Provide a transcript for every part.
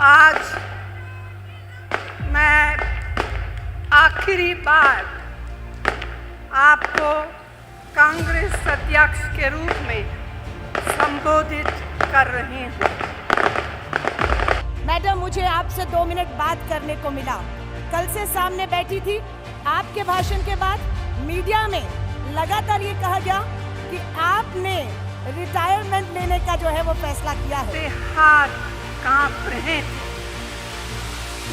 आज मैं आखिरी बार आपको कांग्रेस अध्यक्ष के रूप में संबोधित कर रही हूँ। मैडम, मुझे आपसे 2 मिनट बात करने को मिला। कल से सामने बैठी थी। आपके भाषण के बाद मीडिया में लगातार ये कहा गया कि आपने रिटायरमेंट लेने का जो है वो फैसला किया है। हाथ कांप रहे थे।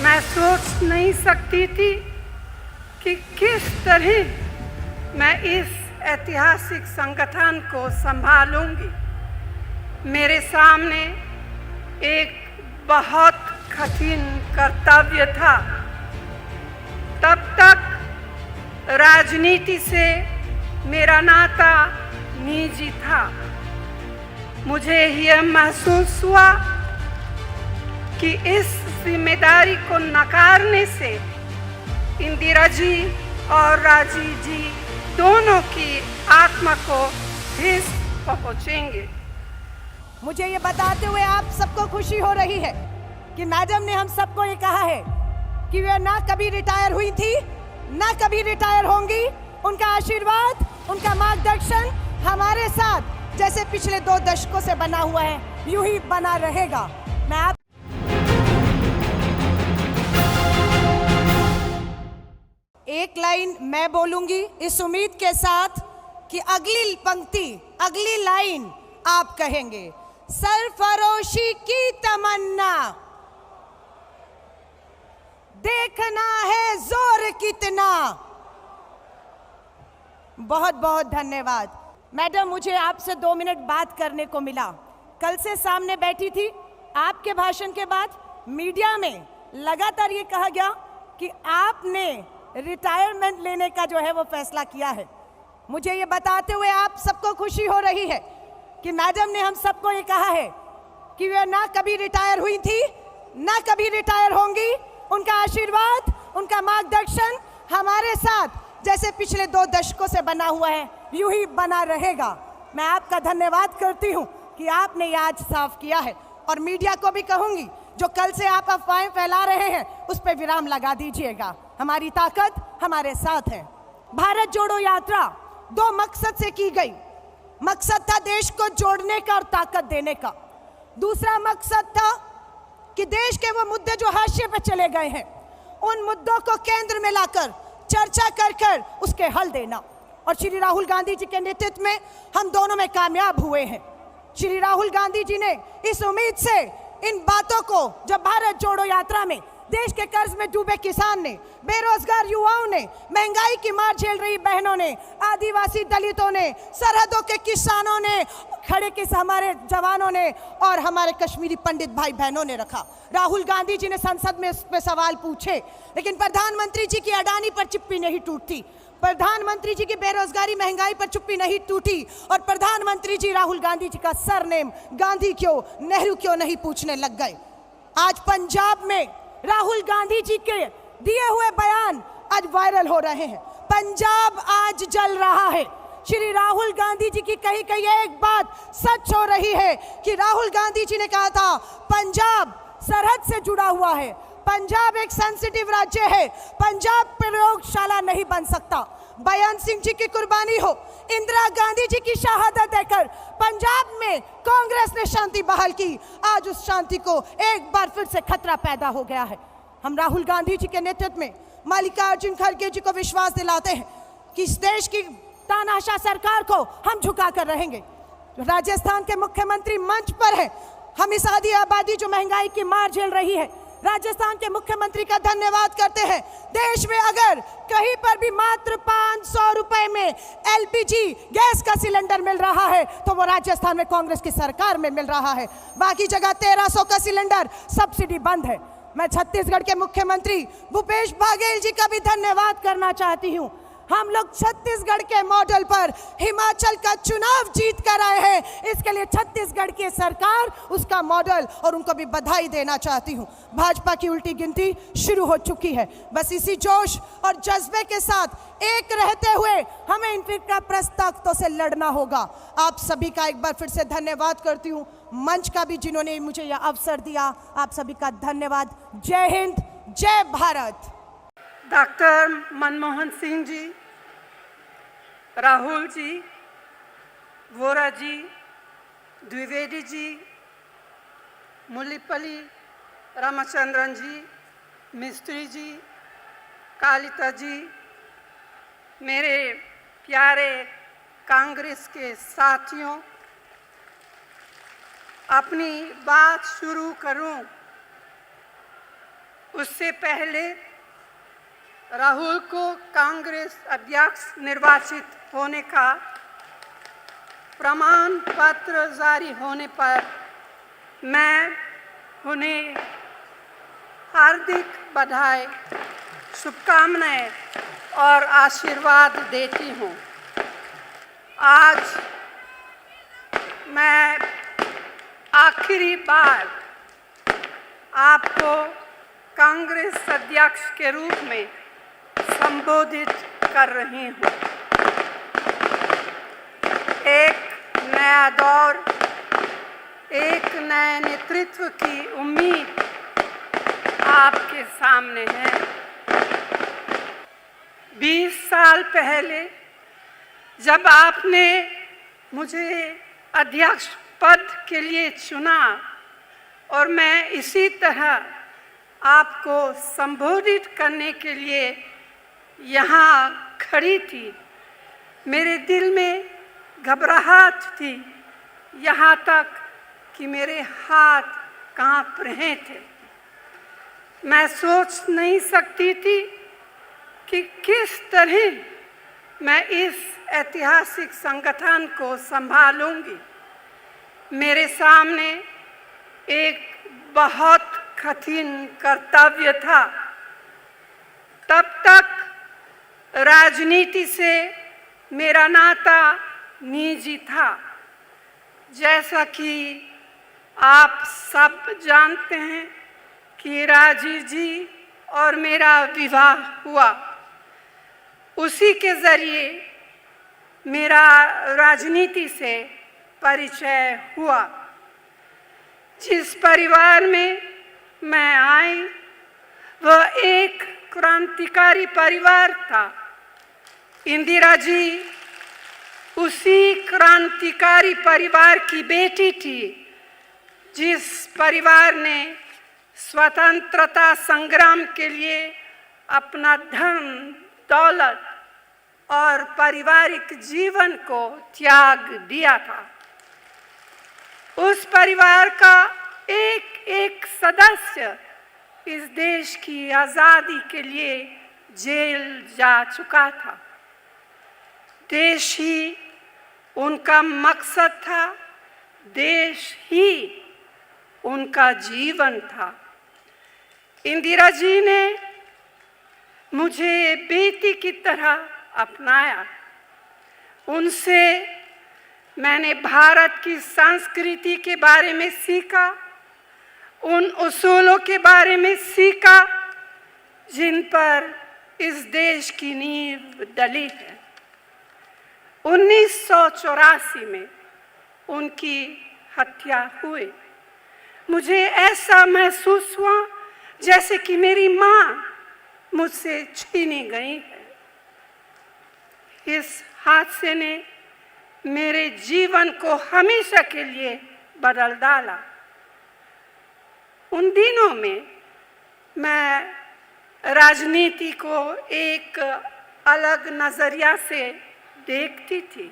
मैं सोच नहीं सकती थी कि किस तरह मैं इस ऐतिहासिक संगठन को संभालूंगी। मेरे सामने एक बहुत कठिन कर्तव्य था। तब तक राजनीति से मेरा नाता निजी था। मुझे यह महसूस हुआ कि इस जिम्मेदारी को नकारने से इंदिरा जी और राजीव जी दोनों की आत्मा को ठेस पहुंचेंगे। मुझे ये बताते हुए आप सबको खुशी हो रही है कि मैडम ने हम सबको ये कहा है कि वे ना कभी रिटायर हुई थी, ना कभी रिटायर होंगी। उनका आशीर्वाद, उनका मार्गदर्शन हमारे साथ जैसे पिछले 2 दशकों से बना हुआ है, यूं ही बना रहेगा। मैं आप एक लाइन मैं बोलूंगी इस उम्मीद के साथ कि अगली पंक्ति, अगली लाइन आप कहेंगे। सरफरोशी की तमन्ना, देखना है जोर कितना। बहुत बहुत धन्यवाद। मैडम, मुझे आपसे 2 मिनट बात करने को मिला। कल से सामने बैठी थी। आपके भाषण के बाद मीडिया में लगातार ये कहा गया कि आपने रिटायरमेंट लेने का जो है वो फैसला किया है। मुझे ये बताते हुए आप सबको खुशी हो रही है कि मैडम ने हम सबको ये कहा है कि वे ना कभी रिटायर हुई थी, ना कभी रिटायर होंगी। उनका आशीर्वाद, उनका मार्गदर्शन हमारे साथ जैसे पिछले 2 दशकों से बना हुआ है, यूं ही बना रहेगा। मैं आपका धन्यवाद करती हूं कि आपने ये आज साफ किया है। और मीडिया को भी कहूंगी, जो कल से आप अफवाहें फैला रहे हैं उस पर विराम लगा दीजिएगा। हमारी ताकत हमारे साथ है। भारत जोड़ो यात्रा 2 मकसद से की गई। मकसद था देश को जोड़ने का और ताकत देने का। दूसरा मकसद था कि देश के वो मुद्दे जो हाशिए पे चले गए हैं, उन मुद्दों को केंद्र में लाकर चर्चा कर उसके हल देना। और श्री राहुल गांधी जी के नेतृत्व में हम दोनों में कामयाब हुए हैं। श्री राहुल गांधी जी ने इस उम्मीद से इन बातों को, जब भारत जोड़ो यात्रा में देश के कर्ज में डूबे किसान ने, बेरोजगार युवाओं ने, महंगाई की मार झेल रही बहनों ने, आदिवासी दलितों ने, सरहदों के किसानों ने, खड़े किस हमारे जवानों ने और हमारे कश्मीरी पंडित भाई बहनों ने रखा। राहुल गांधी जी ने संसद में उस पर सवाल पूछे, लेकिन प्रधानमंत्री जी की अडानी पर चुप्पी नहीं टूटती। प्रधानमंत्री जी की बेरोजगारी, महंगाई पर चुप्पी नहीं टूटी। और प्रधानमंत्री जी राहुल गांधी जी का सरनेम गांधी क्यों, नेहरू क्यों नहीं पूछने लग गए। आज पंजाब में राहुल गांधी जी के दिए हुए बयान आज वायरल हो रहे हैं। पंजाब आज जल रहा है। श्री राहुल गांधी जी की कही एक बात सच हो रही है कि राहुल गांधी जी ने कहा था पंजाब सरहद से जुड़ा हुआ है, पंजाब एक सेंसिटिव राज्य है, पंजाब प्रयोगशाला नहीं बन सकता। बयान सिंह जी की कुर्बानी हो, इंदिरा गांधी जी की शहादत देकर पंजाब में कांग्रेस ने शांति बहाल की। आज उस शांति को एक बार फिर से खतरा पैदा हो गया है। हम राहुल गांधी जी के नेतृत्व में मल्लिकार्जुन खड़गे जी को विश्वास दिलाते हैं कि इस देश की तानाशाह सरकार को हम झुका कर रहेंगे। राजस्थान के मुख्यमंत्री मंच पर है। हम इस आधी आबादी जो महंगाई की मार झेल रही है, राजस्थान के मुख्यमंत्री का धन्यवाद करते हैं। देश में अगर कहीं पर भी मात्र 500 रुपए में एलपीजी गैस का सिलेंडर मिल रहा है तो वो राजस्थान में कांग्रेस की सरकार में मिल रहा है। बाकी जगह 1300 का सिलेंडर, सब्सिडी बंद है। मैं छत्तीसगढ़ के मुख्यमंत्री भूपेश बघेल जी का भी धन्यवाद करना चाहती हूँ। हम लोग छत्तीसगढ़ के मॉडल पर हिमाचल का चुनाव जीत कर आए हैं। इसके लिए छत्तीसगढ़ की सरकार, उसका मॉडल और उनको भी बधाई देना चाहती हूं। भाजपा की उल्टी गिनती शुरू हो चुकी है। बस इसी जोश और जज्बे के साथ एक रहते हुए हमें इंद्रप्रस्थ ताकतों से लड़ना होगा। आप सभी का एक बार फिर से धन्यवाद करती हूं, मंच का भी जिन्होंने मुझे यह अवसर दिया, आप सभी का धन्यवाद। जय हिंद, जय भारत। डॉक्टर मनमोहन सिंह जी, राहुल जी, वोरा जी, द्विवेदी जी, मुल्लीपल्ली रामचंद्रन जी, मिस्त्री जी, कालिता जी, मेरे प्यारे कांग्रेस के साथियों, अपनी बात शुरू करूं उससे पहले राहुल को कांग्रेस अध्यक्ष निर्वाचित होने का प्रमाण पत्र जारी होने पर मैं उन्हें हार्दिक बधाई, शुभकामनाएं और आशीर्वाद देती हूं। आज मैं आखिरी बार आपको कांग्रेस अध्यक्ष के रूप में संबोधित कर रही हूँ। एक नया दौर, एक नए नेतृत्व की उम्मीद आपके सामने है। 20 साल पहले जब आपने मुझे अध्यक्ष पद के लिए चुना और मैं इसी तरह आपको संबोधित करने के लिए यहाँ खड़ी थी, मेरे दिल में घबराहट थी, यहाँ तक कि मेरे हाथ कांप रहे थे। मैं सोच नहीं सकती थी कि किस तरह मैं इस ऐतिहासिक संगठन को संभालूंगी। मेरे सामने एक बहुत कठिन कर्तव्य था। तब तक राजनीति से मेरा नाता निजी था। जैसा कि आप सब जानते हैं कि राजीव जी और मेरा विवाह हुआ, उसी के जरिए मेरा राजनीति से परिचय हुआ। जिस परिवार में मैं आई वह एक क्रांतिकारी परिवार था। इंदिरा जी उसी क्रांतिकारी परिवार की बेटी थी, जिस परिवार ने स्वतंत्रता संग्राम के लिए अपना धन, दौलत और पारिवारिक जीवन को त्याग दिया था। उस परिवार का एक एक सदस्य इस देश की आज़ादी के लिए जेल जा चुका था। देश ही उनका मकसद था, देश ही उनका जीवन था। इंदिरा जी ने मुझे बेटी की तरह अपनाया। उनसे मैंने भारत की संस्कृति के बारे में सीखा, उन उसूलों के बारे में सीखा जिन पर इस देश की नींव डली है। 1984 में उनकी हत्या हुई। मुझे ऐसा महसूस हुआ जैसे कि मेरी माँ मुझसे छीनी गई है। इस हादसे ने मेरे जीवन को हमेशा के लिए बदल डाला। उन दिनों में मैं राजनीति को एक अलग नज़रिया से देखती थी।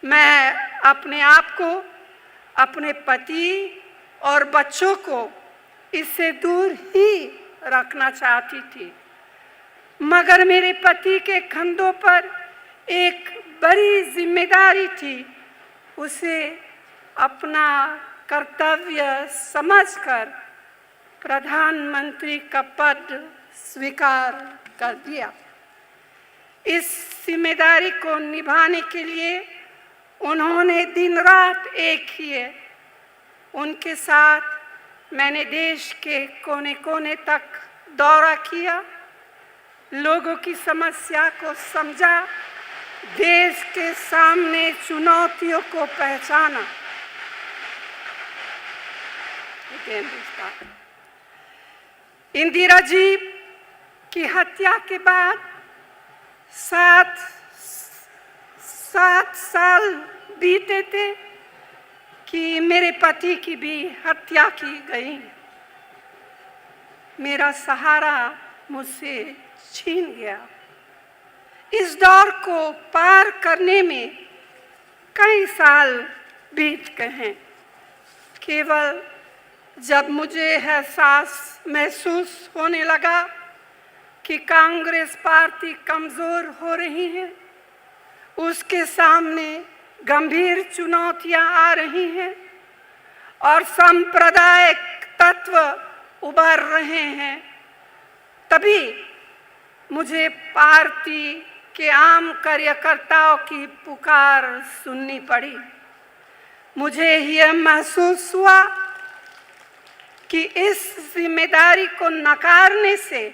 मैं अपने आप को, अपने पति और बच्चों को इससे दूर ही रखना चाहती थी। मगर मेरे पति के कंधों पर एक बड़ी जिम्मेदारी थी। उसे अपना कर्तव्य समझकर प्रधानमंत्री का पद स्वीकार कर दिया। इस जिम्मेदारी को निभाने के लिए उन्होंने दिन रात एक किए। उनके साथ मैंने देश के कोने कोने तक दौरा किया, लोगों की समस्या को समझा, देश के सामने चुनौतियों को पहचाना। इंदिरा जी की हत्या के बाद 7 साल बीते थे कि मेरे पति की भी हत्या की गई। मेरा सहारा मुझसे छीन गया। इस दौर को पार करने में कई साल बीत गए हैं। केवल जब मुझे एहसास महसूस होने लगा कि कांग्रेस पार्टी कमज़ोर हो रही है, उसके सामने गंभीर चुनौतियां आ रही हैं और सांप्रदायिक तत्व उभर रहे हैं, तभी मुझे पार्टी के आम कार्यकर्ताओं की पुकार सुननी पड़ी। मुझे यह महसूस हुआ कि इस जिम्मेदारी को नकारने से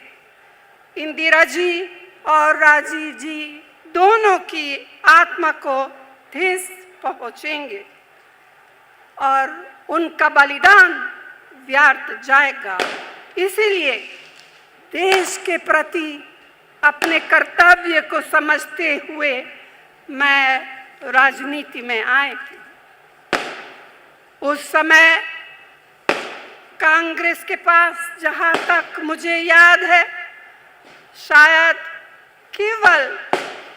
इंदिरा जी और राजीव जी दोनों की आत्मा को ठेस पहुंचेंगे और उनका बलिदान व्यर्थ जाएगा। इसीलिए देश के प्रति अपने कर्तव्य को समझते हुए मैं राजनीति में आई थी। उस समय कांग्रेस के पास जहां तक मुझे याद है शायद केवल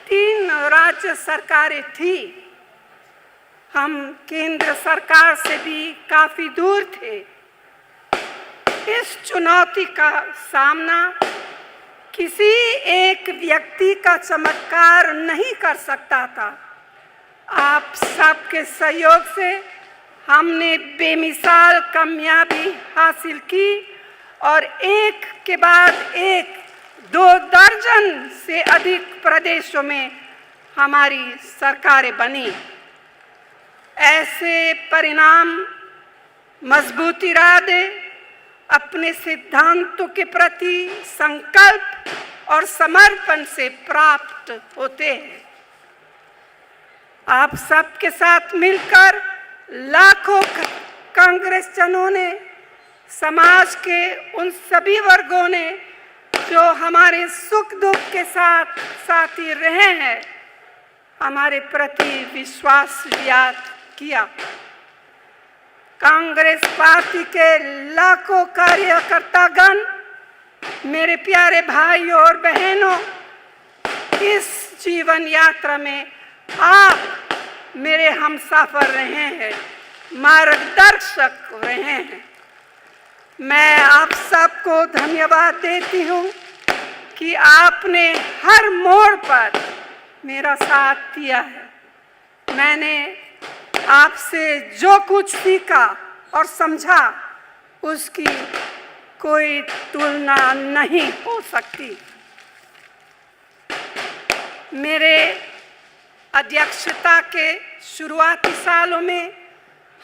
3 राज्य सरकारें थी। हम केंद्र सरकार से भी काफी दूर थे। इस चुनौती का सामना किसी एक व्यक्ति का चमत्कार नहीं कर सकता था। आप सबके सहयोग से हमने बेमिसाल कामयाबी हासिल की और एक के बाद एक 2 दर्जन से अधिक प्रदेशों में हमारी सरकारें बनी। ऐसे परिणाम मजबूती इरादे, अपने सिद्धांतों के प्रति संकल्प और समर्पण से प्राप्त होते हैं। आप सबके साथ मिलकर लाखों कांग्रेसजनों ने, समाज के उन सभी वर्गों ने जो हमारे सुख दुख के साथ साथी रहे हैं, हमारे प्रति विश्वास व्यक्त किया। कांग्रेस पार्टी के लाखों कार्यकर्तागण, मेरे प्यारे भाइयों और बहनों, इस जीवन यात्रा में आप मेरे हमसफर रहे हैं, मार्गदर्शक रहे हैं। मैं आप सबको धन्यवाद देती हूँ कि आपने हर मोड़ पर मेरा साथ दिया है। मैंने आपसे जो कुछ सीखा और समझा उसकी कोई तुलना नहीं हो सकती। मेरे अध्यक्षता के शुरुआती सालों में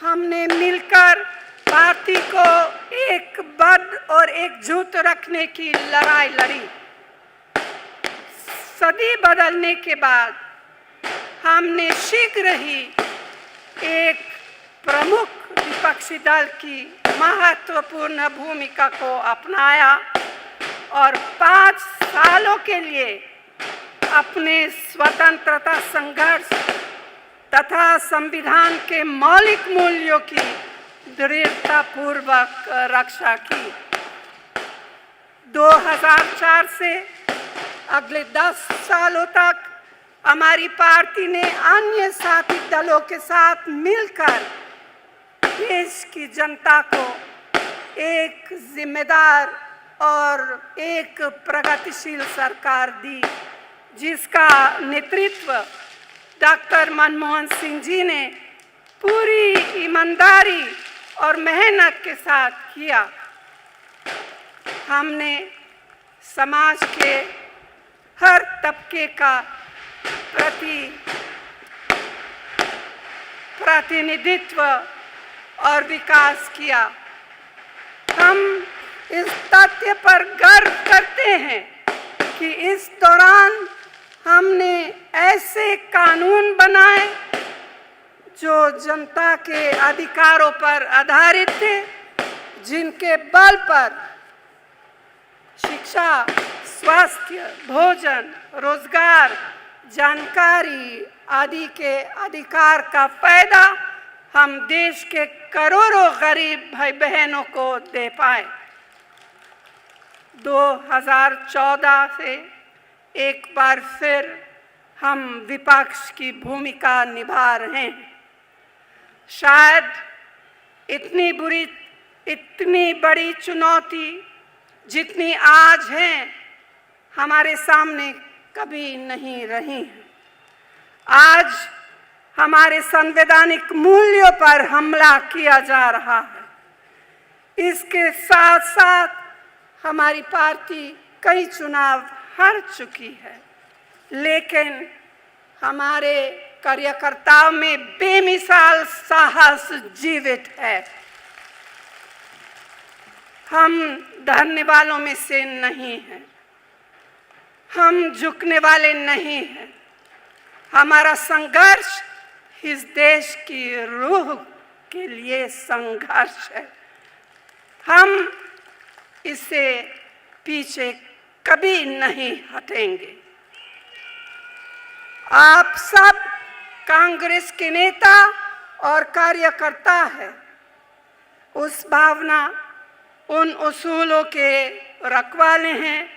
हमने मिलकर पार्टी को एकबद्ध और एकजुट रखने की लड़ाई लड़ी। सदी बदलने के बाद हमने शीघ्र ही एक प्रमुख विपक्षी दल की महत्वपूर्ण भूमिका को अपनाया और 5 सालों के लिए अपने स्वतंत्रता संघर्ष तथा संविधान के मौलिक मूल्यों की दृढ़तापूर्वक रक्षा की। 2004 से अगले 10 सालों तक हमारी पार्टी ने अन्य साथी दलों के साथ मिलकर देश की जनता को एक जिम्मेदार और एक प्रगतिशील सरकार दी, जिसका नेतृत्व डॉक्टर मनमोहन सिंह जी ने पूरी ईमानदारी और मेहनत के साथ किया। हमने समाज के हर तबके का प्रतिनिधित्व और विकास किया। हम इस तथ्य पर गर्व करते हैं कि इस दौरान हमने ऐसे कानून बनाए जो जनता के अधिकारों पर आधारित थे, जिनके बल पर शिक्षा, स्वास्थ्य, भोजन, रोजगार, जानकारी आदि के अधिकार का फायदा हम देश के करोड़ों गरीब भाई बहनों को दे पाए। 2014 से एक बार फिर हम विपक्ष की भूमिका निभा रहे हैं। शायद इतनी बड़ी चुनौती जितनी आज है हमारे सामने कभी नहीं रही है। आज हमारे संवैधानिक मूल्यों पर हमला किया जा रहा है। इसके साथ साथ हमारी पार्टी कई चुनाव हार चुकी है, लेकिन हमारे कार्यकर्ताओं में बेमिसाल साहस जीवित है। हम डरने वालों में से नहीं हैं, हम झुकने वाले नहीं हैं। हमारा संघर्ष इस देश की रूह के लिए संघर्ष है। हम इससे पीछे कभी नहीं हटेंगे। आप सब कांग्रेस के नेता और कार्यकर्ता हैं। उस भावना, उन उसूलों के रखवाले हैं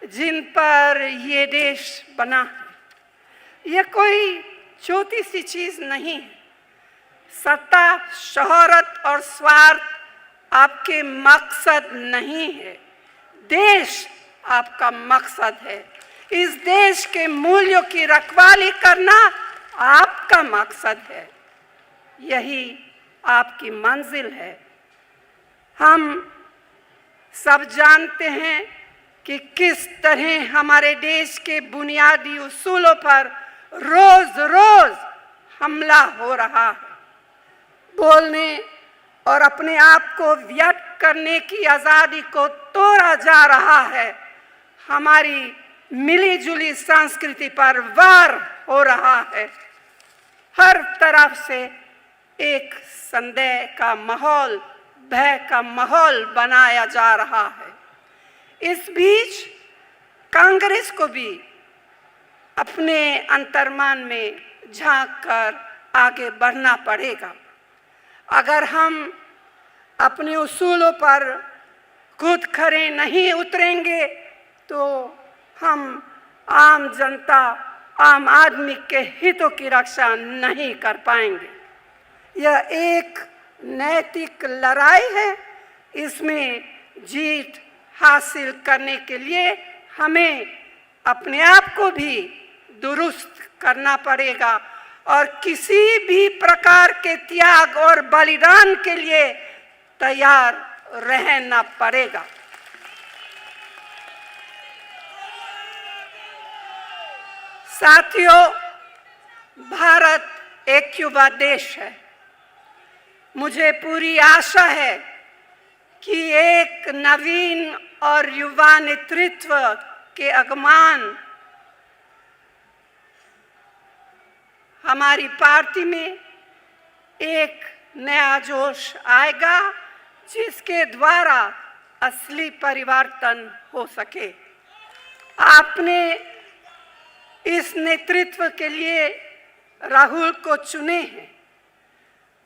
जिन पर ये देश बना है। ये कोई छोटी सी चीज नहीं है। सत्ता, शोहरत और स्वार्थ आपके मकसद नहीं है, देश आपका मकसद है। इस देश के मूल्यों की रखवाली करना आपका मकसद है, यही आपकी मंजिल है। हम सब जानते हैं कि किस तरह हमारे देश के बुनियादी उसूलों पर रोज रोज हमला हो रहा है। बोलने और अपने आप को व्यक्त करने की आज़ादी को तोड़ा जा रहा है। हमारी मिली-जुली संस्कृति पर वार हो रहा है। हर तरफ से एक संदेह का माहौल, भय का माहौल बनाया जा रहा है। इस बीच कांग्रेस को भी अपने अंतर्मन में झांक कर आगे बढ़ना पड़ेगा। अगर हम अपने उसूलों पर खुद खरे नहीं उतरेंगे तो हम आम जनता, आम आदमी के हितों की रक्षा नहीं कर पाएंगे। यह एक नैतिक लड़ाई है। इसमें जीत हासिल करने के लिए हमें अपने आप को भी दुरुस्त करना पड़ेगा और किसी भी प्रकार के त्याग और बलिदान के लिए तैयार रहना पड़ेगा। साथियों, भारत एक युवा देश है। मुझे पूरी आशा है कि एक नवीन और युवा नेतृत्व के आगमन हमारी पार्टी में एक नया जोश आएगा, जिसके द्वारा असली परिवर्तन हो सके। आपने इस नेतृत्व के लिए राहुल को चुने हैं।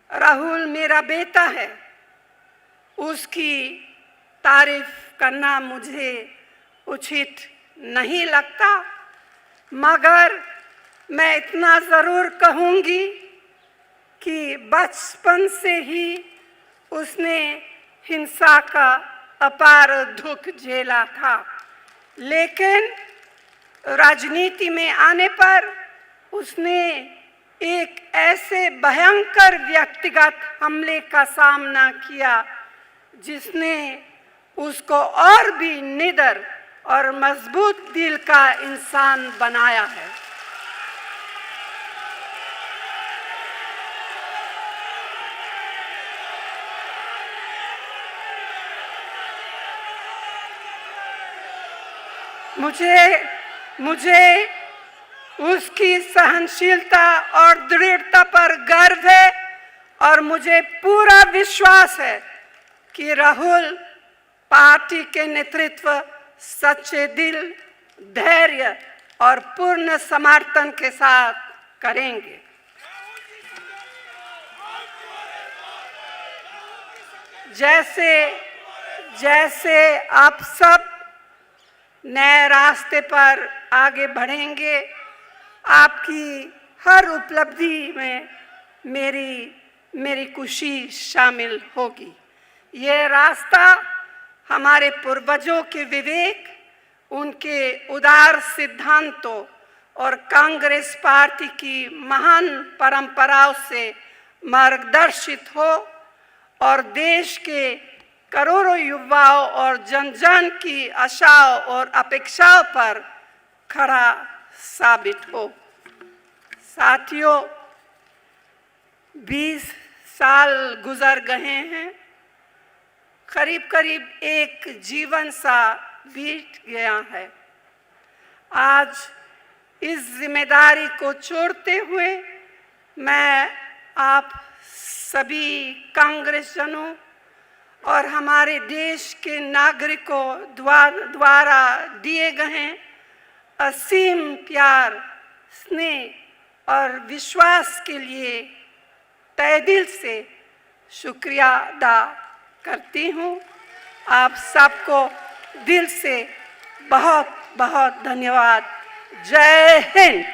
राहुल मेरा बेटा है। उसकी तारीफ करना मुझे उचित नहीं लगता, मगर मैं इतना ज़रूर कहूँगी कि बचपन से ही उसने हिंसा का अपार दुख झेला था, लेकिन राजनीति में आने पर उसने एक ऐसे भयंकर व्यक्तिगत हमले का सामना किया जिसने उसको और भी निडर और मजबूत दिल का इंसान बनाया है। मुझे उसकी सहनशीलता और दृढ़ता पर गर्व है और मुझे पूरा विश्वास है कि राहुल पार्टी के नेतृत्व सच्चे दिल, धैर्य और पूर्ण समर्थन के साथ करेंगे। जैसे आप सब नए रास्ते पर आगे बढ़ेंगे, आपकी हर उपलब्धि में मेरी खुशी शामिल होगी। ये रास्ता हमारे पूर्वजों के विवेक, उनके उदार सिद्धांतों और कांग्रेस पार्टी की महान परंपराओं से मार्गदर्शित हो और देश के करोड़ों युवाओं और जन जन की आशाओं और अपेक्षाओं पर खरा साबित हो। साथियों, 20 साल गुजर गए हैं, करीब एक जीवन सा बीत गया है। आज इस जिम्मेदारी को छोड़ते हुए मैं आप सभी कांग्रेसजनों और हमारे देश के नागरिकों द्वारा दिए गए असीम प्यार, स्नेह और विश्वास के लिए तहे दिल से शुक्रिया अदा करती हूँ। आप सबको दिल से बहुत बहुत धन्यवाद। जय हिंद।